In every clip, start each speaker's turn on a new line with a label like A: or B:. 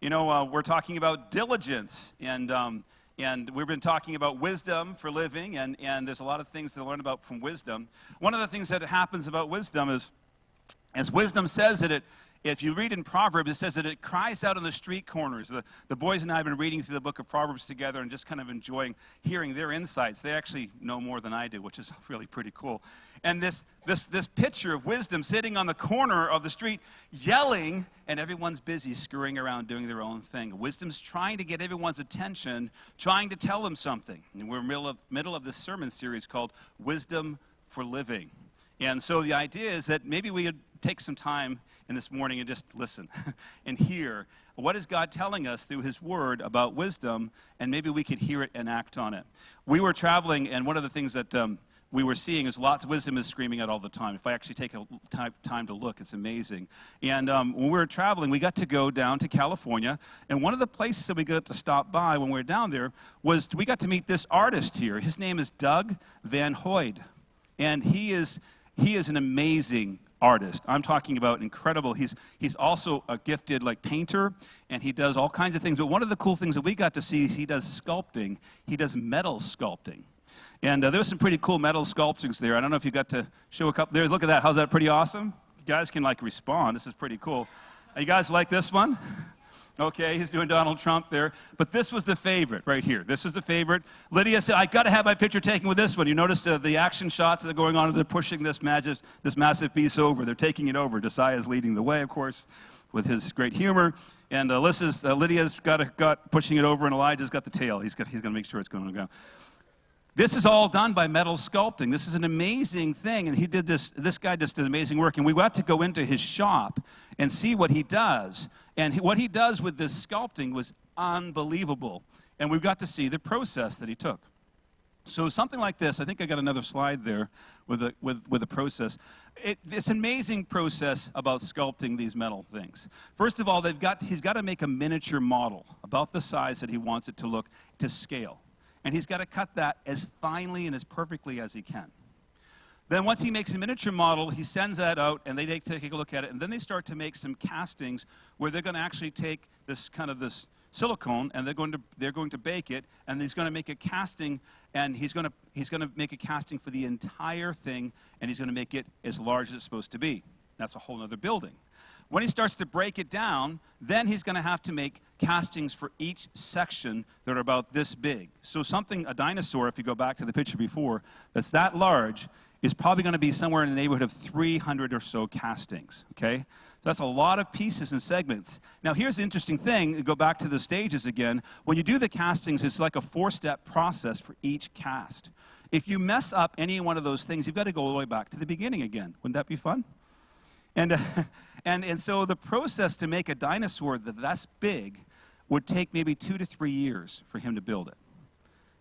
A: We're talking about diligence, and we've been talking about wisdom for living, and there's a lot of things to learn about from wisdom. One of the things that happens about wisdom is, as wisdom says that if you read in Proverbs, it says that it cries out on the street corners. The boys and I have been reading through the book of Proverbs together and just kind of enjoying hearing their insights. They actually know more than I do, which is really pretty cool. And this picture of wisdom sitting on the corner of the street yelling, and everyone's busy scurrying around doing their own thing. Wisdom's trying to get everyone's attention, trying to tell them something. And we're middle of this sermon series called Wisdom for Living. And so the idea is that maybe we could take some time in this morning and just listen and hear what is God telling us through his word about wisdom, and maybe we could hear it and act on it. We were traveling, and one of the things that we were seeing is lots of wisdom is screaming out all the time. If I actually take a time to look, it's amazing. And when we were traveling, we got to go down to California, and one of the places that we got to stop by when we were down there was we got to meet this artist here. His name is Doug Van Hoyd, and he is an amazing artist. I'm talking about incredible. He's also a gifted painter, and he does all kinds of things. But one of the cool things that we got to see is he does sculpting. He does metal sculpting. And there was some pretty cool metal sculptures there. I don't know if you got to show a couple there. Look at that. How's that? Pretty awesome? You guys can respond. This is pretty cool. You guys like this one? Okay, he's doing Donald Trump there. But this was the favorite right here. This is the favorite. Lydia said, I've got to have my picture taken with this one. You notice the action shots that are going on as they're pushing this massive piece over. They're taking it over. Josiah's leading the way, of course, with his great humor. And Lydia's got pushing it over, and Elijah's got the tail. He's going to make sure it's going to go. This is all done by metal sculpting. This is an amazing thing, and this guy just did amazing work, and we got to go into his shop and see what he does. And what he does with this sculpting was unbelievable, and we got to see the process that he took. So something like this, I think I got another slide there with the process. It's an amazing process about sculpting these metal things. First of all, he's got to make a miniature model about the size that he wants it to look to scale. And he's got to cut that as finely and as perfectly as he can. Then once he makes a miniature model, he sends that out, and they take a look at it, and then they start to make some castings where they're going to actually take this silicone, and they're going to bake it, and he's going to make a casting, and he's going to make a casting for the entire thing, and he's going to make it as large as it's supposed to be. That's a whole other building. When he starts to break it down, then he's going to have to make castings for each section that are about this big. So a dinosaur, if you go back to the picture before, that's that large, is probably going to be somewhere in the neighborhood of 300 or so castings, okay? So that's a lot of pieces and segments. Now, here's the interesting thing. Go back to the stages again. When you do the castings, it's like a 4-step process for each cast. If you mess up any one of those things, you've got to go all the way back to the beginning again. Wouldn't that be fun? And so the process to make a dinosaur that's big would take maybe 2 to 3 years for him to build it.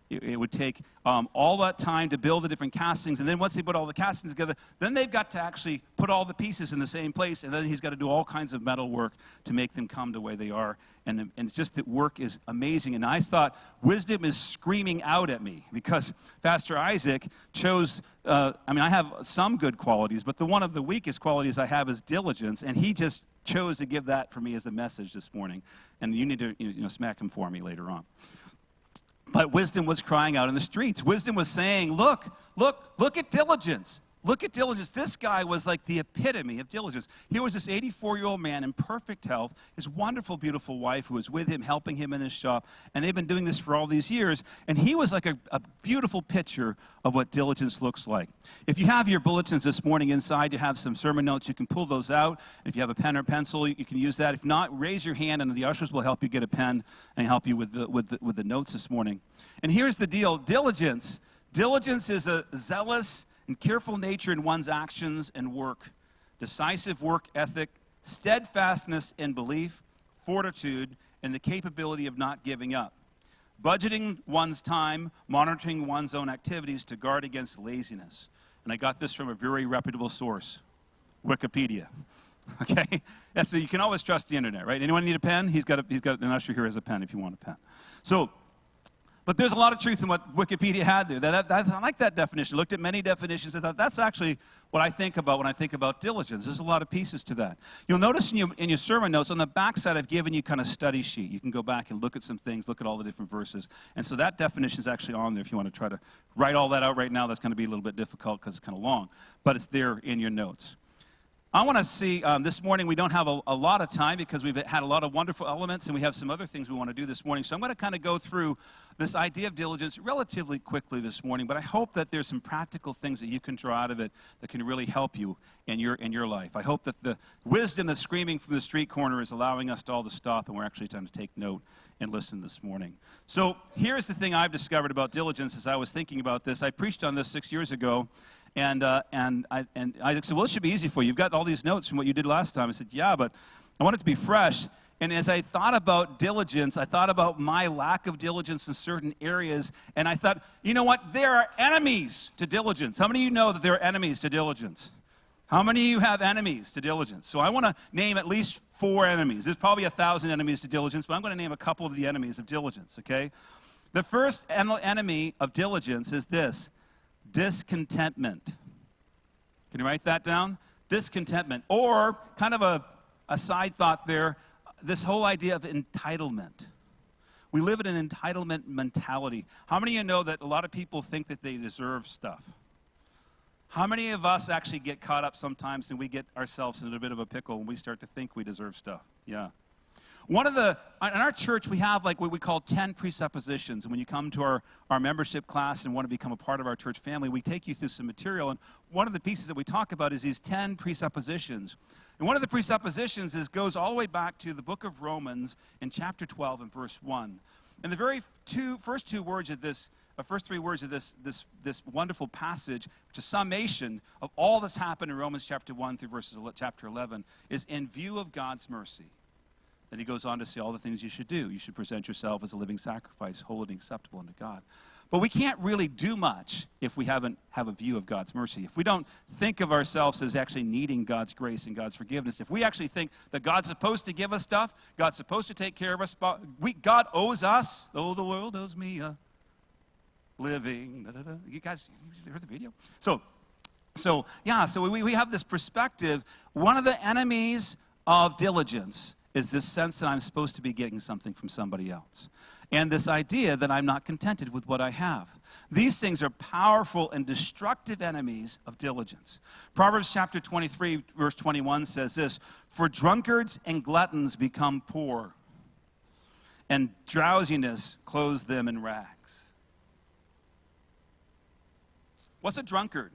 A: It would take all that time to build the different castings, and then once they put all the castings together, then they've got to actually put all the pieces in the same place, and then he's got to do all kinds of metal work to make them come to where they are. And it's just that work is amazing. And I thought wisdom is screaming out at me because Pastor Isaac chose, I have some good qualities, but one of the weakest qualities I have is diligence, and he just chose to give that for me as the message this morning. And you need to smack him for me later on. But wisdom was crying out in the streets. Wisdom was saying, look at diligence. Look at diligence. This guy was like the epitome of diligence. Here was this 84-year-old man in perfect health, his wonderful, beautiful wife who was with him, helping him in his shop, and they've been doing this for all these years, and he was like a beautiful picture of what diligence looks like. If you have your bulletins this morning inside, you have some sermon notes, you can pull those out. If you have a pen or pencil, you can use that. If not, raise your hand, and the ushers will help you get a pen and help you with the notes this morning. And here's the deal. Diligence is a zealous and careful nature in one's actions and work, decisive work ethic, steadfastness in belief, fortitude, and the capability of not giving up. Budgeting one's time, monitoring one's own activities to guard against laziness. And I got this from a very reputable source, Wikipedia. Okay? So you can always trust the internet, right? Anyone need a pen? He's got an usher here as a pen if you want a pen. But there's a lot of truth in what Wikipedia had there. I like that definition. Looked at many definitions. I thought that's actually what I think about when I think about diligence. There's a lot of pieces to that. You'll notice in your sermon notes, on the back side, I've given you kind of study sheet. You can go back and look at some things, look at all the different verses. And so that definition is actually on there if you want to try to write all that out right now. That's going to be a little bit difficult because it's kind of long. But it's there in your notes. I want to see, this morning we don't have a lot of time because we've had a lot of wonderful elements and we have some other things we want to do this morning. So I'm going to kind of go through this idea of diligence relatively quickly this morning, but I hope that there's some practical things that you can draw out of it that can really help you in your life. I hope that the wisdom that's screaming from the street corner is allowing us to all to stop and we're actually trying to take note and listen this morning. So here's the thing I've discovered about diligence as I was thinking about this. I preached on this 6 years ago. And Isaac said, well, this should be easy for you. You've got all these notes from what you did last time. I said, yeah, but I want it to be fresh. And as I thought about diligence, I thought about my lack of diligence in certain areas. And I thought, you know what? There are enemies to diligence. How many of you know that there are enemies to diligence? How many of you have enemies to diligence? So I want to name at least 4 enemies. There's probably 1,000 enemies to diligence, but I'm going to name a couple of the enemies of diligence, okay? The first enemy of diligence is this. Discontentment. Can you write that down? Discontentment. Or, kind of a side thought there, this whole idea of entitlement. We live in an entitlement mentality. How many of you know that a lot of people think that they deserve stuff? How many of us actually get caught up sometimes and we get ourselves in a bit of a pickle when we start to think we deserve stuff? Yeah. In our church, we have like what we call 10 presuppositions. And when you come to our membership class and want to become a part of our church family, we take you through some material. And one of the pieces that we talk about is these 10 presuppositions. And one of the presuppositions goes all the way back to the book of Romans in chapter 12 and verse 1. And the first 3 words of this wonderful passage, which is a summation of all that's happened in Romans chapter 1 through chapter 11, is in view of God's mercy. Then he goes on to say all the things you should do. You should present yourself as a living sacrifice, holy and acceptable unto God. But we can't really do much if we have a view of God's mercy. If we don't think of ourselves as actually needing God's grace and God's forgiveness, if we actually think that God's supposed to give us stuff, God's supposed to take care of us, God owes us, though the world owes me a living. Da, da, da. You guys heard the video? So we have this perspective. One of the enemies of diligence is this sense that I'm supposed to be getting something from somebody else. And this idea that I'm not contented with what I have. These things are powerful and destructive enemies of diligence. Proverbs chapter 23, verse 21 says this, "For drunkards and gluttons become poor, and drowsiness clothes them in rags." What's a drunkard?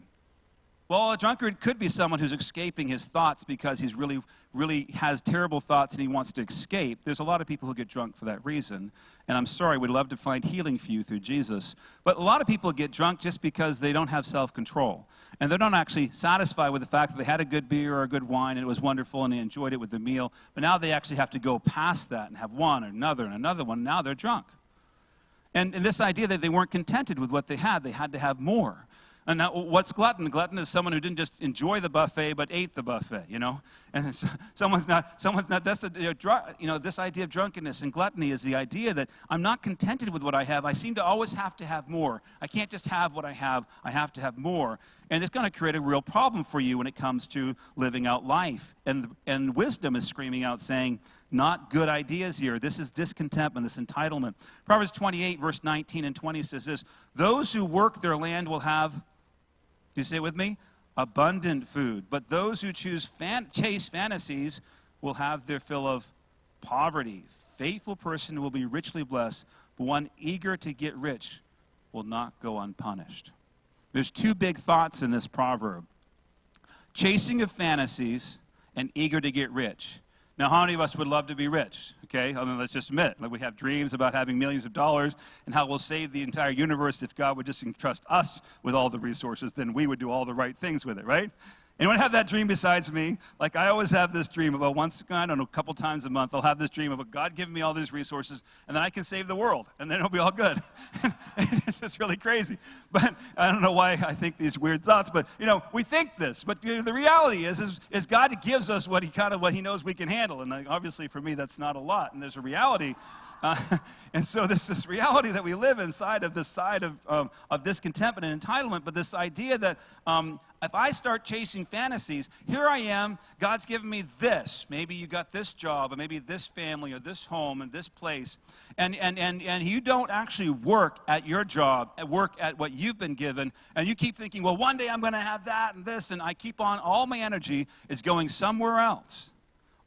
A: Well, a drunkard could be someone who's escaping his thoughts because he's really has terrible thoughts and he wants to escape. There's a lot of people who get drunk for that reason. And I'm sorry, we'd love to find healing for you through Jesus. But a lot of people get drunk just because they don't have self-control. And they're not actually satisfied with the fact that they had a good beer or a good wine and it was wonderful and they enjoyed it with the meal. But now they actually have to go past that and have one or another and another one. Now they're drunk. And this idea that they weren't contented with what they had to have more. And now, what's glutton? Glutton is someone who didn't just enjoy the buffet, but ate the buffet, you know? And someone's not, that's this idea of drunkenness and gluttony is the idea that I'm not contented with what I have. I seem to always have to have more. I can't just have what I have to have more. And it's going to create a real problem for you when it comes to living out life. And wisdom is screaming out saying, not good ideas here. This is discontentment, this entitlement. Proverbs 28, verse 19 and 20 says this, "Those who work their land will have," you say it with me? "Abundant food. But those who chase fantasies will have their fill of poverty. Faithful person will be richly blessed, but one eager to get rich will not go unpunished." There's 2 big thoughts in this proverb. Chasing of fantasies and eager to get rich. Now, how many of us would love to be rich? Okay, let's just admit it. Like we have dreams about having millions of dollars and how we'll save the entire universe if God would just entrust us with all the resources, then we would do all the right things with it, right? Anyone have that dream besides me? Like, I always have this dream about once, I don't know, a couple times a month, I'll have this dream about God giving me all these resources, and then I can save the world, and then it'll be all good. It's just really crazy. But I don't know why I think these weird thoughts, but, we think this. But the reality is God gives us what he knows we can handle. And obviously for me, that's not a lot. And there's a reality. And so this reality that we live inside of this side of discontentment and entitlement, but this idea that if I start chasing fantasies, here I am, God's given me this. Maybe you got this job, or maybe this family, or this home, and this place. And you don't actually work at your job, work at what you've been given, and you keep thinking, well, one day I'm going to have that and this, and I keep on, all my energy is going somewhere else.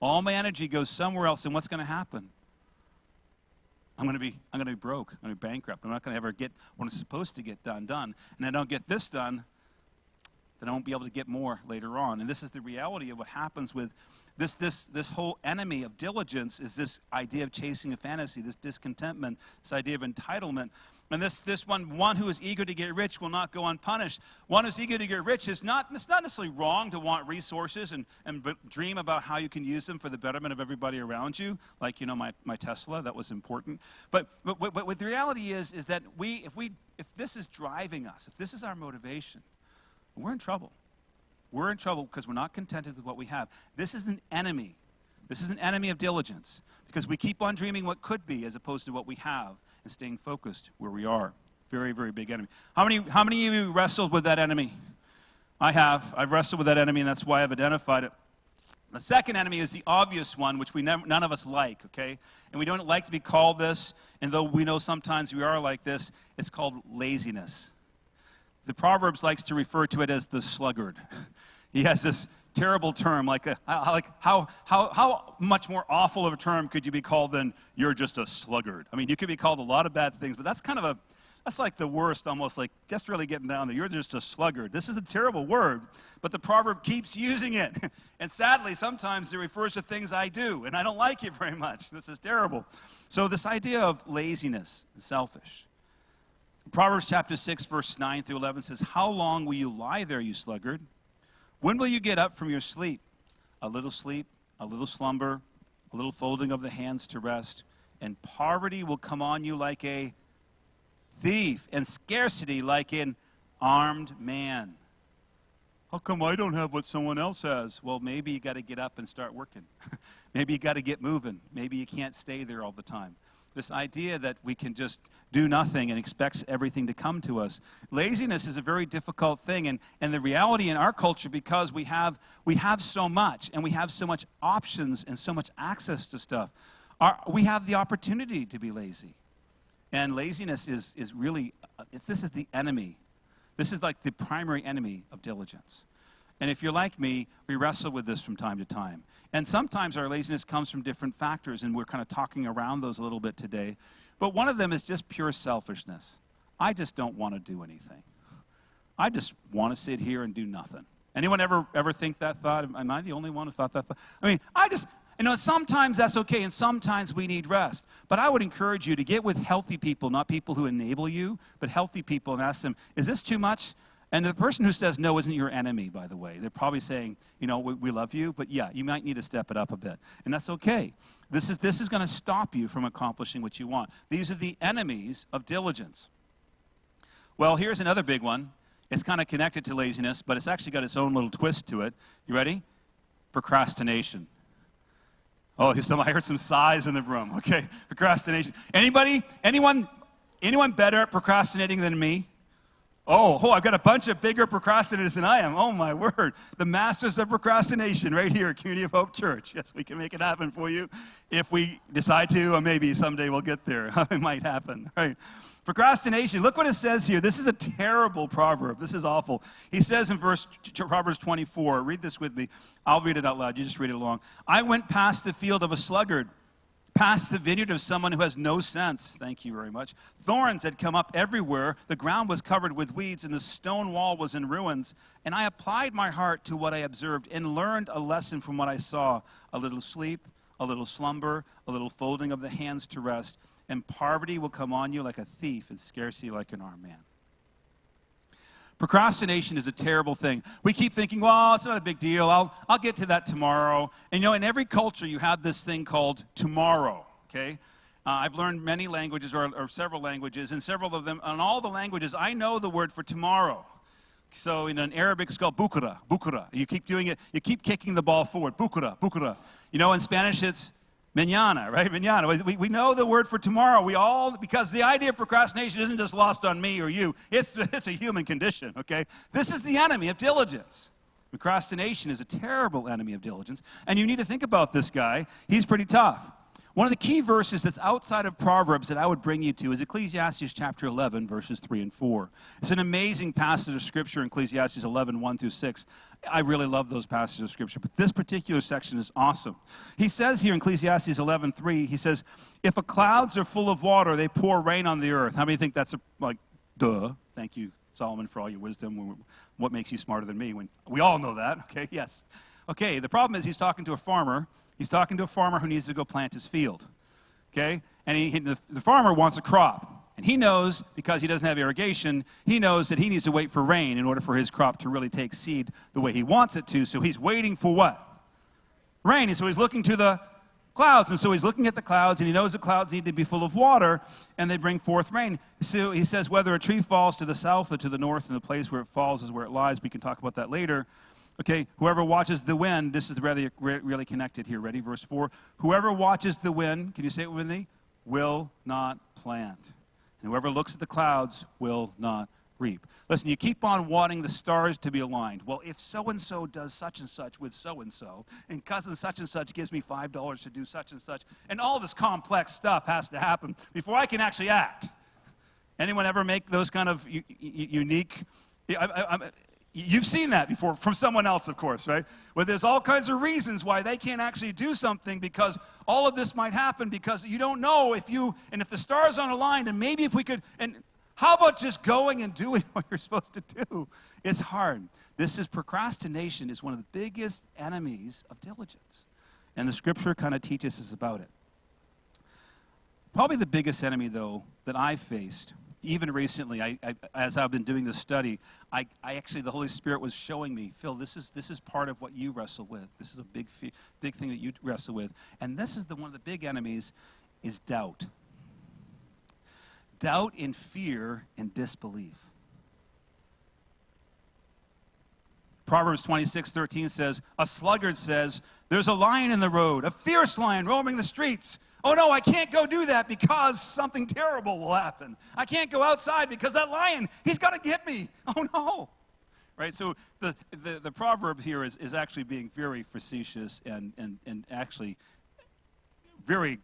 A: All my energy goes somewhere else, and what's going to happen? I'm going to be broke. I'm going to be bankrupt. I'm not going to ever get what I'm supposed to get done. And I don't get this done, then I won't be able to get more later on. And this is the reality of what happens with this whole enemy of diligence, is this idea of chasing a fantasy, this discontentment, this idea of entitlement. And this one who is eager to get rich will not go unpunished. One who's eager to get rich it's not necessarily wrong to want resources and dream about how you can use them for the betterment of everybody around you. Like, my Tesla, that was important. But what the reality is that if this is driving us, if this is our motivation, we're in trouble. We're in trouble because we're not contented with what we have. This is an enemy. This is an enemy of diligence, because we keep on dreaming what could be as opposed to what we have, and staying focused where we are. Very, very big enemy. How many of you wrestled with that enemy? I have. I've wrestled with that enemy, and that's why I've identified it. The second enemy is the obvious one, which none of us like, okay? And we don't like to be called this, and though we know sometimes we are like this, it's called laziness. The Proverbs likes to refer to it as the sluggard. He has this terrible term, like how much more awful of a term could you be called than you're just a sluggard? I mean, you could be called a lot of bad things, but that's that's like the worst, almost like just really getting down there. You're just a sluggard. This is a terrible word, but the proverb keeps using it. And sadly, sometimes it refers to things I do, and I don't like it very much. This is terrible. So this idea of laziness is selfish. Proverbs chapter 6, verse 9 through 11 says, "How long will you lie there, you sluggard? When will you get up from your sleep? A little slumber, a little folding of the hands to rest, and poverty will come on you like a thief, and scarcity like an armed man." How come I don't have what someone else has? Well, maybe you got to get up and start working. Maybe you got to get moving. Maybe you can't stay there all the time. This idea that we can just do nothing and expect everything to come to us. Laziness is a very difficult thing, and the reality in our culture, because we have so much, and we have so much options and so much access to stuff, we have the opportunity to be lazy. And laziness is really, this is the enemy. This is like the primary enemy of diligence. And if you're like me, we wrestle with this from time to time. And sometimes our laziness comes from different factors, and we're kind of talking around those a little bit today. But one of them is just pure selfishness. I just don't want to do anything. I just want to sit here and do nothing. Anyone ever think that thought? Am I the only one who thought that thought? I mean, sometimes that's okay, and sometimes we need rest. But I would encourage you to get with healthy people, not people who enable you, but healthy people, and ask them, is this too much? And the person who says no isn't your enemy, by the way. They're probably saying, we love you, but yeah, you might need to step it up a bit. And that's okay. This is going to stop you from accomplishing what you want. These are the enemies of diligence. Well, here's another big one. It's kind of connected to laziness, but it's actually got its own little twist to it. You ready? Procrastination. Oh, I heard some sighs in the room. Okay, procrastination. Anyone better at procrastinating than me? Oh, I've got a bunch of bigger procrastinators than I am. Oh, my word. The masters of procrastination right here, Community of Hope Church. Yes, we can make it happen for you if we decide to, or maybe someday we'll get there. It might happen, right? Procrastination, look what it says here. This is a terrible proverb. This is awful. He says in Proverbs 24, read this with me. I'll read it out loud. You just read it along. "I went past the field of a sluggard, past the vineyard of someone who has no sense." Thank you very much. "Thorns had come up everywhere. The ground was covered with weeds, and the stone wall was in ruins. And I applied my heart to what I observed and learned a lesson from what I saw. A little sleep, a little slumber, a little folding of the hands to rest. And poverty will come on you like a thief, and scarcity like an armed man." Procrastination is a terrible thing. We keep thinking, well, it's not a big deal. I'll get to that tomorrow. And in every culture, you have this thing called tomorrow, okay? I've learned many languages or several languages, and several of them, in all the languages, I know the word for tomorrow. So in an Arabic, it's called bukra, bukra. You keep doing it, you keep kicking the ball forward, bukra, bukra. In Spanish, it's mañana, right? Mañana. We know the word for tomorrow. Because the idea of procrastination isn't just lost on me or you. It's a human condition, okay? This is the enemy of diligence. Procrastination is a terrible enemy of diligence. And you need to think about this guy. He's pretty tough. One of the key verses that's outside of Proverbs that I would bring you to is Ecclesiastes chapter 11, verses 3 and 4. It's an amazing passage of Scripture in Ecclesiastes 11, 1 through 6. I really love those passages of Scripture, but this particular section is awesome. He says here in Ecclesiastes 11, 3, he says, if the clouds are full of water, they pour rain on the earth. How many think that's duh? Thank you, Solomon, for all your wisdom. What makes you smarter than me? We all know that, okay? Yes. Okay, the problem is he's talking to a farmer. He's talking to a farmer who needs to go plant his field, okay? And the farmer wants a crop. And he knows, because he doesn't have irrigation, he knows that he needs to wait for rain in order for his crop to really take seed the way he wants it to. So he's waiting for what? Rain. And so he's looking to the clouds. And so he's looking at the clouds, and he knows the clouds need to be full of water, and they bring forth rain. So he says, whether a tree falls to the south or to the north, and the place where it falls is where it lies. We can talk about that later. Okay, whoever watches the wind, this is really connected here. Ready? Verse 4. Whoever watches the wind, can you say it with me? Will not plant. And whoever looks at the clouds will not reap. Listen, you keep on wanting the stars to be aligned. Well, if so-and-so does such and such with so-and-so, and cousin such and such gives me $5 to do such and such, and all this complex stuff has to happen before I can actually act. Anyone ever make those kind of unique... You've seen that before from someone else, of course, right? Where there's all kinds of reasons why they can't actually do something because all of this might happen because you don't know if the stars aren't aligned, and maybe if we could, and how about just going and doing what you're supposed to do? It's hard. Procrastination is one of the biggest enemies of diligence. And the Scripture kind of teaches us about it. Probably the biggest enemy, though, that I've faced, even recently, as I've been doing this study, I actually, the Holy Spirit was showing me, Phil, this is part of what you wrestle with. This is a big thing that you wrestle with. And this is one of the big enemies is doubt. Doubt and fear and disbelief. Proverbs 26:13 says, a sluggard says, there's a lion in the road, a fierce lion roaming the streets. Oh no, I can't go do that because something terrible will happen. I can't go outside because that lion, he's got to get me. Oh no. Right, so the proverb here is actually being very facetious and actually very,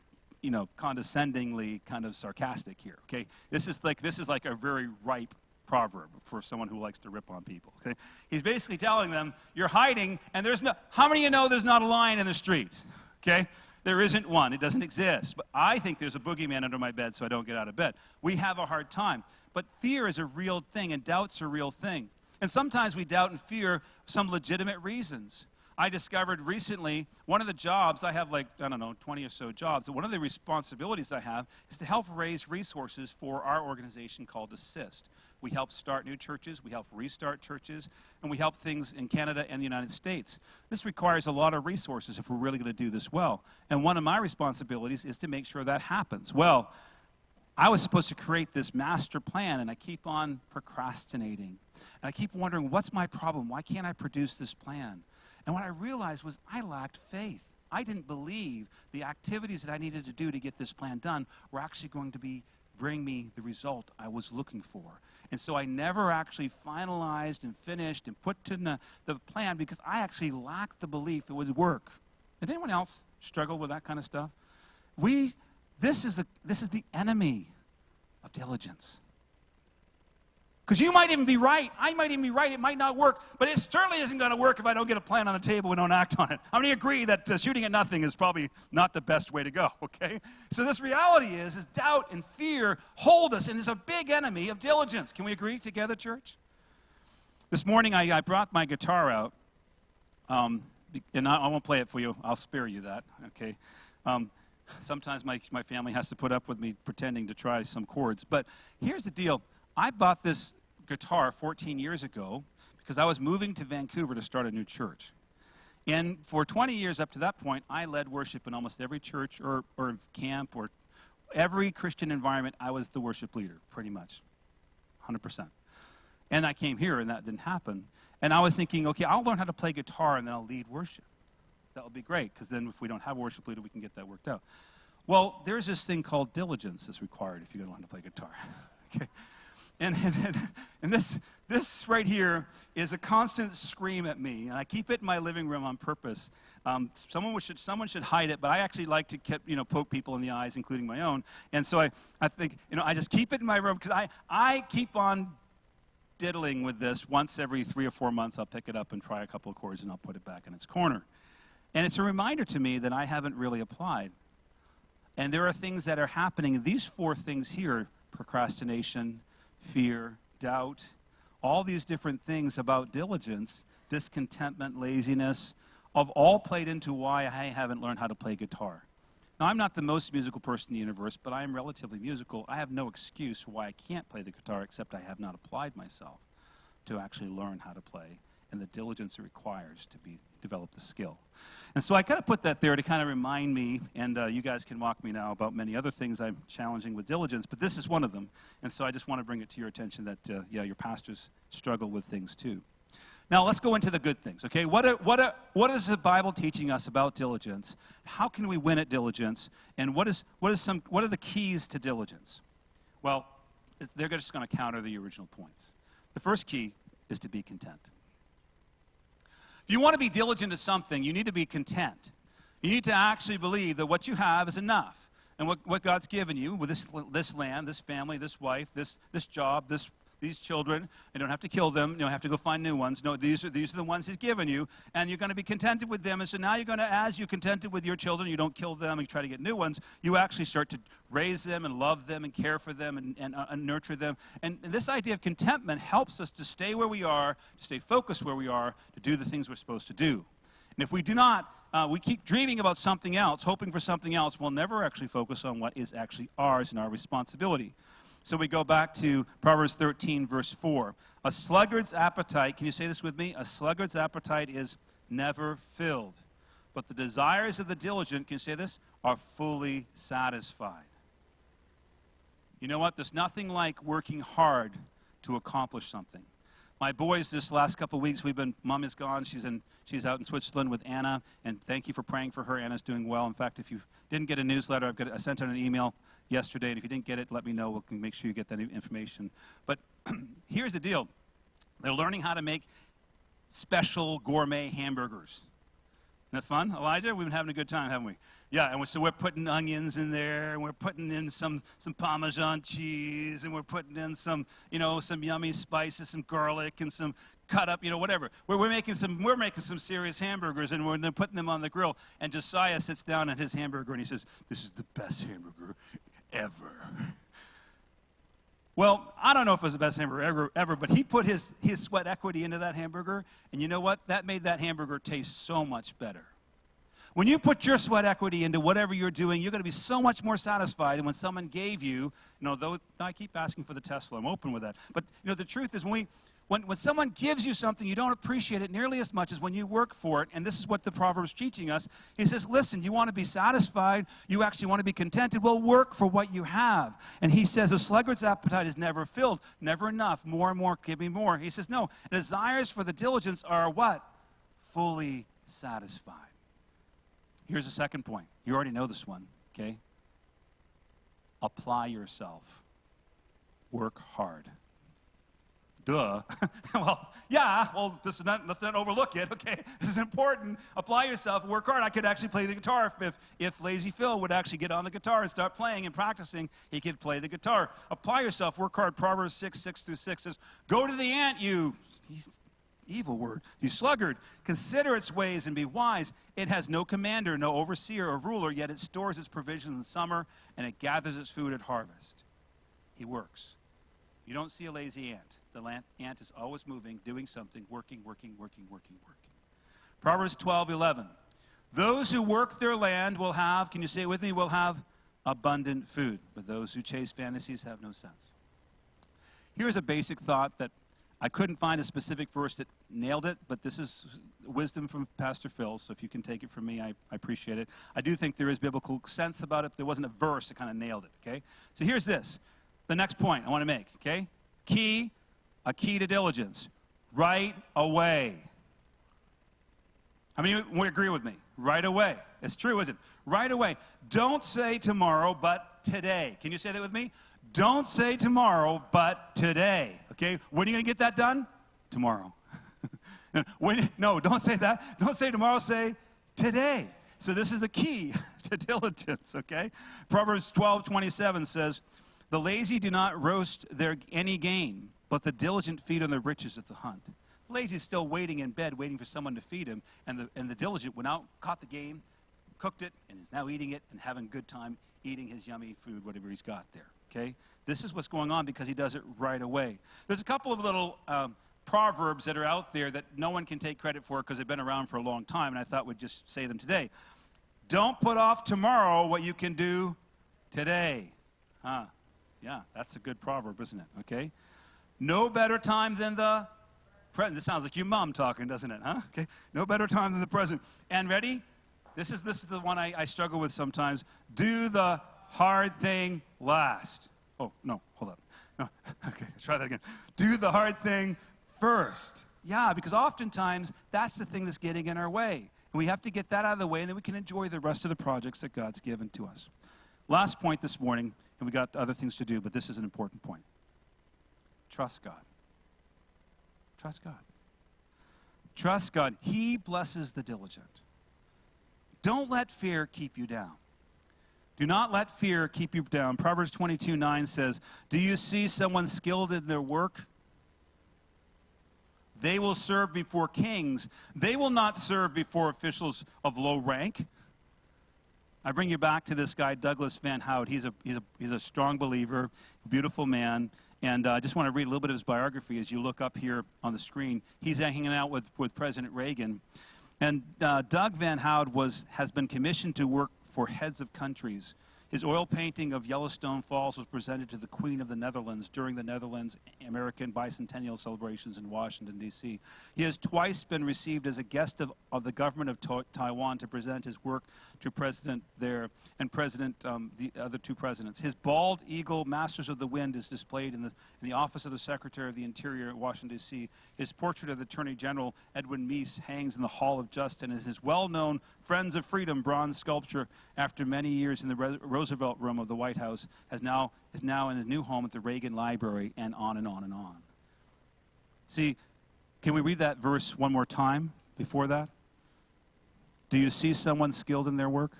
A: condescendingly kind of sarcastic here, okay? This is like a very ripe proverb for someone who likes to rip on people, okay? He's basically telling them, you're hiding, and how many of you know there's not a lion in the streets, okay? There isn't one. It doesn't exist. But I think there's a boogeyman under my bed, so I don't get out of bed. We have a hard time. But fear is a real thing, and doubt's a real thing. And sometimes we doubt and fear some legitimate reasons. I discovered recently one of the jobs, I have 20 or so jobs. One of the responsibilities I have is to help raise resources for our organization called Assist. We help start new churches, we help restart churches, and we help things in Canada and the United States. This requires a lot of resources if we're really going to do this well. And one of my responsibilities is to make sure that happens. Well, I was supposed to create this master plan, and I keep on procrastinating. And I keep wondering, what's my problem? Why can't I produce this plan? And what I realized was I lacked faith. I didn't believe the activities that I needed to do to get this plan done were actually going to bring me the result I was looking for. And so I never actually finalized and finished and put to the plan because I actually lacked the belief it would work. Did anyone else struggle with that kind of stuff? This is the enemy of diligence. Because you might even be right. I might even be right. It might not work. But it certainly isn't going to work if I don't get a plan on the table and don't act on it. How many agree that shooting at nothing is probably not the best way to go, okay? So this reality is doubt and fear hold us, and it's a big enemy of diligence. Can we agree together, church? This morning I brought my guitar out, and I won't play it for you. I'll spare you that, okay? Sometimes my family has to put up with me pretending to try some chords. But here's the deal. I bought this guitar 14 years ago because I was moving to Vancouver to start a new church. And for 20 years up to that point, I led worship in almost every church or camp or every Christian environment. I was the worship leader, pretty much, 100%. And I came here, and that didn't happen. And I was thinking, okay, I'll learn how to play guitar, and then I'll lead worship. That would be great, because then if we don't have a worship leader, we can get that worked out. Well, there's this thing called diligence that's required if you're going to learn to play guitar. Okay. And this right here is a constant scream at me, and I keep it in my living room on purpose. Someone should hide it, but I actually like to poke people in the eyes, including my own. And so I think, I just keep it in my room, because I keep on diddling with this. Once every 3 or 4 months, I'll pick it up and try a couple of chords, and I'll put it back in its corner. And it's a reminder to me that I haven't really applied. And there are things that are happening. These 4 things here, procrastination, fear, doubt, all these different things about diligence, discontentment, laziness, have all played into why I haven't learned how to play guitar. Now, I'm not the most musical person in the universe, but I am relatively musical. I have no excuse for why I can't play the guitar, except I have not applied myself to actually learn how to play and the diligence it requires to develop the skill. And so I kind of put that there to kind of remind me, and you guys can mock me now about many other things I'm challenging with diligence, but this is one of them. And so I just want to bring it to your attention that, your pastors struggle with things too. Now let's go into the good things, okay? What is the Bible teaching us about diligence? How can we win at diligence? And what are the keys to diligence? Well, they're just going to counter the original points. The first key is to be content. If you want to be diligent at something, you need to be content. You need to actually believe that what you have is enough. And what God's given you with this land, this family, this wife, this job, these children, you don't have to kill them. You don't have to go find new ones. No, these are the ones He's given you, and you're going to be contented with them. And so now you're going to, as you're contented with your children, you don't kill them and you try to get new ones. You actually start to raise them and love them and care for them and nurture them. And this idea of contentment helps us to stay where we are, to stay focused where we are, to do the things we're supposed to do. And if we do not, we keep dreaming about something else, hoping for something else, we'll never actually focus on what is actually ours and our responsibility. So we go back to Proverbs 13, verse 4. A sluggard's appetite, can you say this with me? A sluggard's appetite is never filled, but the desires of the diligent, can you say this, are fully satisfied. You know what? There's nothing like working hard to accomplish something. My boys, this last couple of weeks, Mom is gone. She's out in Switzerland with Anna, and thank you for praying for her. Anna's doing well. In fact, if you didn't get a newsletter, I sent out an email yesterday, and if you didn't get it, let me know. We can make sure you get that information. But here's the deal. They're learning how to make special gourmet hamburgers. Isn't that fun, Elijah? We've been having a good time, haven't we? Yeah, and so we're putting onions in there, and we're putting in some Parmesan cheese, and we're putting in some yummy spices, some garlic, and some cut up, whatever. We're making some serious hamburgers, and we're putting them on the grill. And Josiah sits down at his hamburger, and he says, "This is the best hamburger ever." Well, I don't know if it was the best hamburger ever, but he put his sweat equity into that hamburger, and you know what? That made that hamburger taste so much better. When you put your sweat equity into whatever you're doing, you're going to be so much more satisfied than when someone gave you, though I keep asking for the Tesla, I'm open with that. But, the truth is when someone gives you something, you don't appreciate it nearly as much as when you work for it. And this is what the Proverbs is teaching us. He says, listen, you want to be satisfied, you actually want to be contented, well, work for what you have. And he says, a sluggard's appetite is never filled, never enough, more and more, give me more. He says, no, desires for the diligence are what? Fully satisfied. Here's the second point. You already know this one, okay? Apply yourself. Work hard. Duh. Let's not overlook it, okay? This is important. Apply yourself, work hard. I could actually play the guitar if Lazy Phil would actually get on the guitar and start playing and practicing, he could play the guitar. Apply yourself, work hard. Proverbs 6:6-6 says, go to the ant, you evil word, you sluggard. Consider its ways and be wise. It has no commander, no overseer or ruler, yet it stores its provisions in summer and it gathers its food at harvest. He works. You don't see a lazy ant. The ant is always moving, doing something, working. Proverbs 12:11. Those who work their land will have, can you say it with me, will have abundant food. But those who chase fantasies have no sense. Here's a basic thought that I couldn't find a specific verse that nailed it, but this is wisdom from Pastor Phil, so if you can take it from me, I appreciate it. I do think there is biblical sense about it, but there wasn't a verse that kind of nailed it, okay? So here's this, the next point I want to make, okay? A key to diligence, right away. How many of you agree with me? Right away. It's true, isn't it? Right away. Don't say tomorrow, but today. Can you say that with me? Don't say tomorrow, but today. Okay? When are you going to get that done? Tomorrow. No, don't say that. Don't say tomorrow, say today. So this is the key to diligence, okay? Proverbs 12:27 says, "The lazy do not roast any game, but the diligent feed on the riches of the hunt." The lazy is still waiting in bed, waiting for someone to feed him, and the diligent went out, caught the game, cooked it, and is now eating it and having a good time eating his yummy food, whatever he's got there, okay? This is what's going on because he does it right away. There's a couple of little proverbs that are out there that no one can take credit for because they've been around for a long time, and I thought we'd just say them today. Don't put off tomorrow what you can do today. Yeah, that's a good proverb, isn't it? Okay. No better time than the present. This sounds like your mom talking, doesn't it? Huh? Okay. No better time than the present. And ready? This is the one I struggle with sometimes. Do the hard thing last. Oh, no, hold up. No. Okay, try that again. Do the hard thing first. Yeah, because oftentimes that's the thing that's getting in our way. And we have to get that out of the way, and then we can enjoy the rest of the projects that God's given to us. Last point this morning, and we got other things to do, but this is an important point. Trust God. Trust God. Trust God. He blesses the diligent. Don't let fear keep you down. Do not let fear keep you down. Proverbs 22:9 says, "Do you see someone skilled in their work? They will serve before kings. They will not serve before officials of low rank." I bring you back to this guy, Douglas Van Hout. He's a strong believer, beautiful man. And I just want to read a little bit of his biography as you look up here on the screen. He's hanging out with President Reagan. And Doug Van Hout has been commissioned to work for heads of countries. His oil painting of Yellowstone Falls was presented to the Queen of the Netherlands during the Netherlands American bicentennial celebrations in Washington, D.C. He has twice been received as a guest of the government of Taiwan to present his work to President there and the other two presidents. His bald eagle, Masters of the Wind, is displayed in the office of the Secretary of the Interior at Washington, D.C. His portrait of the Attorney General, Edwin Meese, hangs in the Hall of Justice, and his well-known Friends of Freedom bronze sculpture, after many years in the Roosevelt Room of the White House, is now in his new home at the Reagan Library, and on and on and on. See, can we read that verse one more time before that? Do you see someone skilled in their work?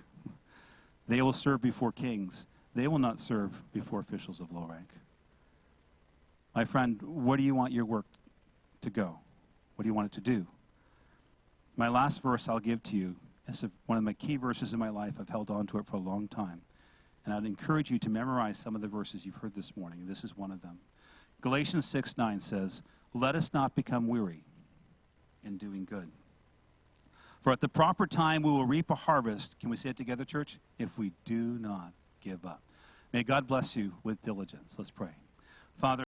A: They will serve before kings. They will not serve before officials of low rank. My friend, where do you want your work to go? What do you want it to do? My last verse I'll give to you is one of my key verses in my life. I've held on to it for a long time. And I'd encourage you to memorize some of the verses you've heard this morning. And this is one of them. Galatians 6:9 says, "Let us not become weary in doing good. For at the proper time we will reap a harvest." Can we say it together, church? "If we do not give up." May God bless you with diligence. Let's pray. Father,